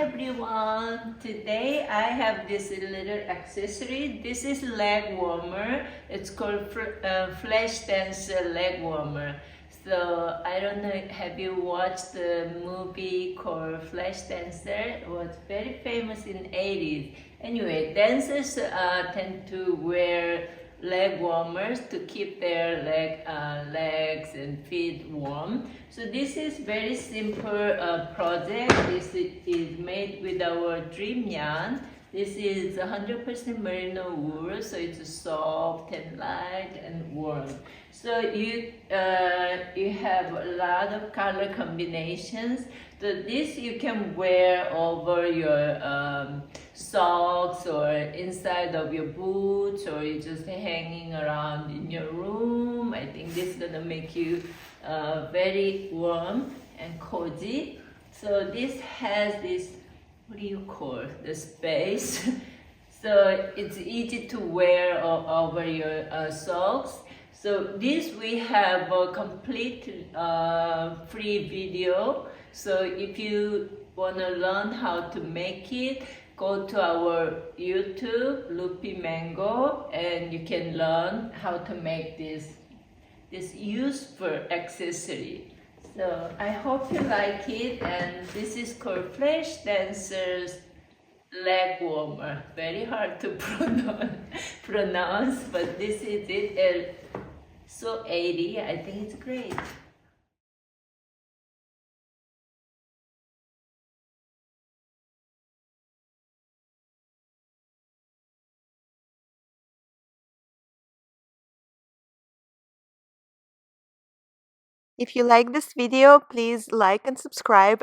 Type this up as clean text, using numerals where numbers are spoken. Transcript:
everyone, today I have this little accessory. This is leg warmer. It's called FLASHDANCE leg warmer. So I don't know, have you watched the movie called FLASHDANCE? It was very famous in 80s. Anyway, dancers tend to wear leg warmers to keep their legs and feet warm. So this is very simple project. This is made with our dream yarn. This is 100% merino wool, so it's soft and light and warm. So you have a lot of color combinations. So this you can wear over your socks or inside of your boots, or you're just hanging around in your room. I think this is gonna make you very warm and cozy. So this has this, what do you call the space? So it's easy to wear over your socks. So this we have a complete free video. So if you want to learn how to make it, go to our YouTube, Loopy Mango, and you can learn how to make this useful accessory. So I hope you like it, and this is called FLASHDANCE's leg warmer. Very hard to pronounce, but this is it. So 80, I think it's great. If you like this video, please like and subscribe.